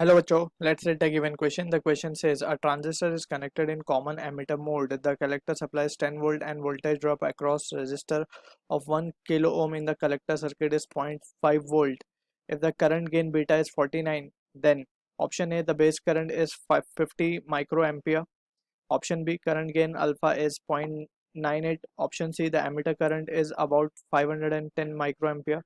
Hello, Cho. Let's read a given question. The question says a transistor is connected in common emitter mode. The collector supplies 10 volt and voltage drop across resistor of 1 kilo ohm in the collector circuit is 0.5 volt. If the current gain beta is 49, then option A, the base current is 50 microampere. Option B, current gain alpha is 0.98. Option C, the emitter current is about 510 microampere.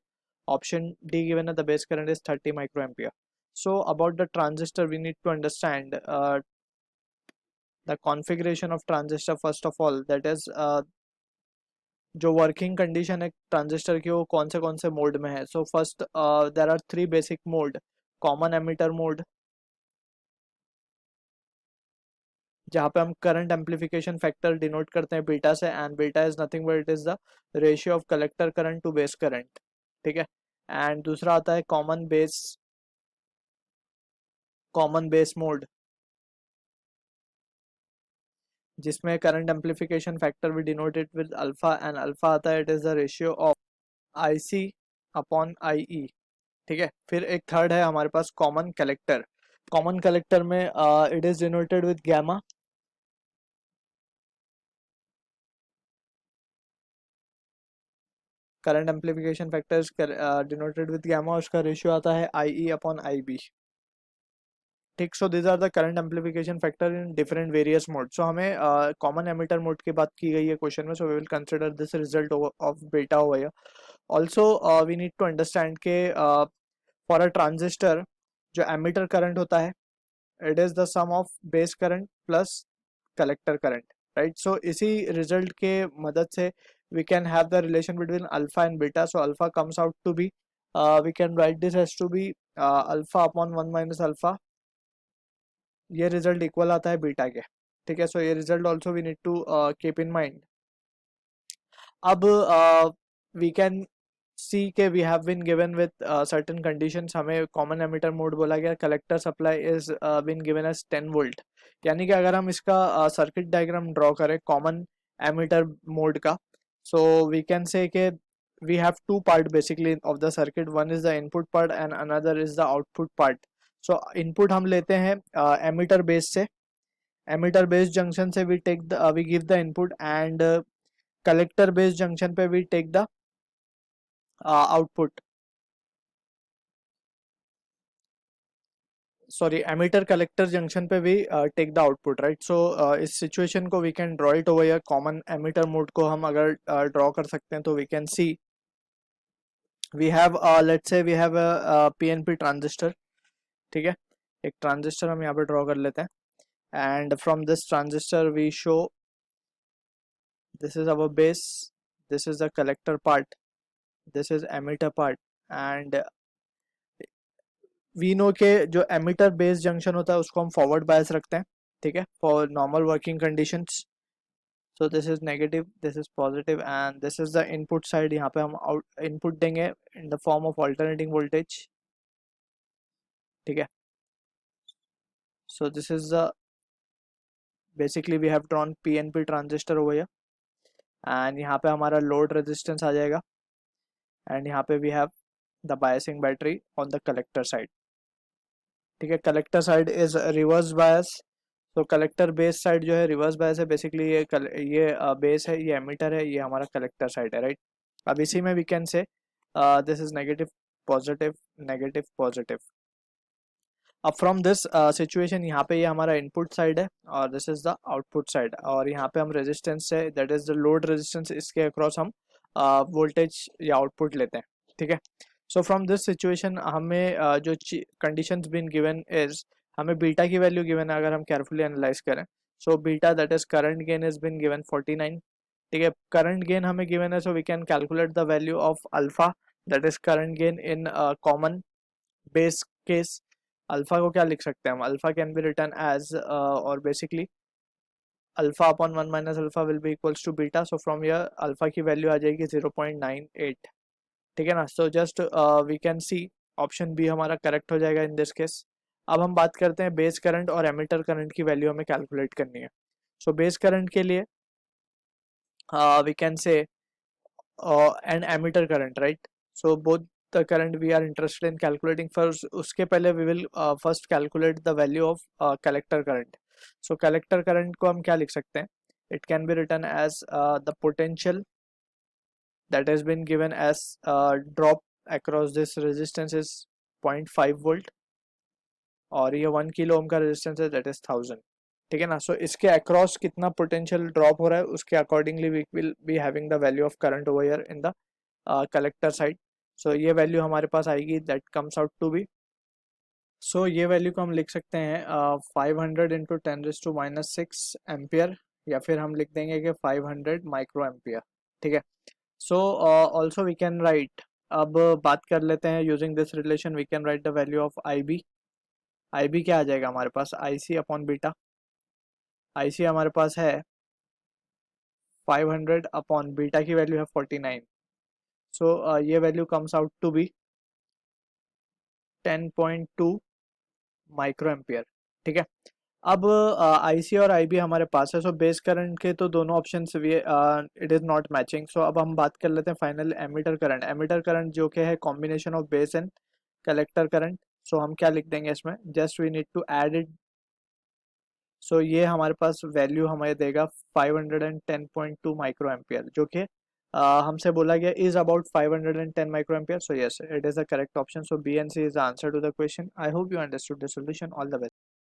Option D, given that the base current is 30 microampere. So about the transistor, we need to understand the configuration of transistor first of all. That is, जो working condition है transistor की वो कौन से mode में है. So first there are three basic mode. Common emitter mode, जहाँ पे हम करंट एम्पलीफिकेशन फैक्टर डिनोट करते हैं बीटा से, and beta is nothing but it is the ratio of collector current to base current. ठीक है. एंड दूसरा आता है कॉमन बेस मोड, जिसमें करंट एम्पलीफिकेशन फैक्टर भी denoted with alpha, and alpha आता है it is the ratio of I C upon I E. ठीक है. फिर एक थर्ड है हमारे पास कॉमन कलेक्टर. कॉमन कलेक्टर में it is denoted with gamma. Current amplification factor denoted with gamma, उसका रेशियो आता है I E upon I B. ठीक. So this are the current amplification factor in different various mode. So हमें common emitter mode की बात की गई है क्वेश्चन में. So we will consider this result of beta over here. Also we need to understand के for a transistor जो emitter current होता है it is the sum of base current plus collector current, right. So इसी result के मदद से we can have the relation between alpha and beta. So alpha comes out to be, we can write this as to be alpha upon 1 minus alpha. ये result equal आता है beta के. ठीक है. सो ये result also we need to keep in mind. अब we can see के we have been given with certain conditions. हमें कॉमन एमिटर मोड बोला गया, collector supply is been given as 10 volt. यानी कि अगर हम इसका सर्किट डायग्राम ड्रॉ करें कॉमन एमिटर मोड का, so we can say के we have two part basically of the circuit. One is the input part and another is the output part. So input हम लेते हैं emitter base से. emitter base junction से we take the we give the input, and collector base junction पे we take the output. Sorry, emitter collector junction पे भी take the output, right. So इस situation को we can draw it over. या common emitter mode को हम अगर draw कर सकते हैं तो we can see we have let's say we have a PNP transistor. ठीक है. एक ट्रांजिस्टर हम यहाँ पे ड्रॉ कर लेते हैं, and from this transistor we show this is our base, this is the collector part, this is emitter part, and we know के जो एमिटर बेस जंक्शन होता है उसको हम फॉरवर्ड बायस रखते हैं. ठीक है. For normal working conditions. So this is negative, this is positive, and this is the input side. यहाँ पे हम आउट इनपुट देंगे in the form of alternating voltage. ठीक है. So this is the basically we have drawn PNP transistor over here, and यहाँ पे हमारा load resistance आ जाएगा, एंड यहाँ पे we have the biasing battery on the collector side. ठीक है. Collector side is reverse bias. तो कलेक्टर बेस साइड जो है रिवर्स बायस है. बेसिकली ये बेस है, ये एमिटर है, ये हमारा कलेक्टर साइड है, राइट. अब इसी में we can say this is negative positive negative positive. अब फ्रॉम दिस सिचुएशन यहाँ पे ये हमारा इनपुट साइड है और this is the output side, और यहाँ पे हम रेजिस्टेंस से that is the load resistance, इसके अक्रॉस हम वोल्टेज या आउटपुट लेते हैं. ठीक है. सो फ्रॉम दिस सिचुएशन हमें जो कंडीशंस बीन गिवन इज, हमें बीटा की वैल्यू गिवन है अगर हम केयरफुली एनालाइज करें. So beta that is current gain is been given 49. ठीक है. करंट गेन हमें गिवन है, so we can calculate the value of alpha that is current gain in common base case. Alpha को क्या लिख सकते हैं हम? Alpha can be written as और basically alpha upon 1 minus alpha will be equals to beta. So from here alpha की value आ जाएगी 0.98. ठीक है ना. So just we can see option B हमारा करेक्ट हो जाएगा इन दिस केस. अब हम बात करते हैं बेस करंट और एमिटर करंट की वैल्यू हमें कैलकुलेट करनी है. सो बेस करंट के लिए we can say and emitter current, right. So both the current we are interested in calculating first, उसके पहले we will first calculate the value of collector current. So collector current को हम क्या लिख सकते हैं? It can be written as the potential that has been given as drop across this resistance is 0.5 volt और ये 1 किलो ओम का resistance है दैट इज 1000. ठीक है ना. सो इसके अक्रॉस कितना पोटेंशियल ड्रॉप हो रहा है उसके accordingly we will be having the value of current over here in the collector side. So ये वैल्यू हमारे पास आएगी that comes out to be. So ये वैल्यू को हम लिख सकते हैं 500 इंटू 10⁻⁻6 एम्पियर या फिर हम लिख देंगे कि 500 माइक्रो एम्पियर. ठीक है. So also we can write, अब बात कर लेते हैं using this relation we can write the value of I B. I B क्या आ जाएगा हमारे पास? आई सी अपॉन बीटा. आई सी हमारे पास है 500 अपॉन बीटा की वैल्यू है 49. सो ये value comes out to be 10.2 micro ampere. ठीक है. अब आई सी और आई बी हमारे पास है. सो बेस करंट के तो दोनों option it is not matching. So अब हम बात कर लेते हैं final emitter current. Emitter current जो कि है combination of base and collector current. So हम क्या लिख देंगे इसमें? Just we need to add it. So ये हमारे पास वैल्यू हमें देगा 510.2 माइक्रो एम्पियर जो कि हमसे बोला गया is about 510 micro ampere. So yes, it is the correct option. So B and C is the answer to the question. I hope you understood the solution. All the best.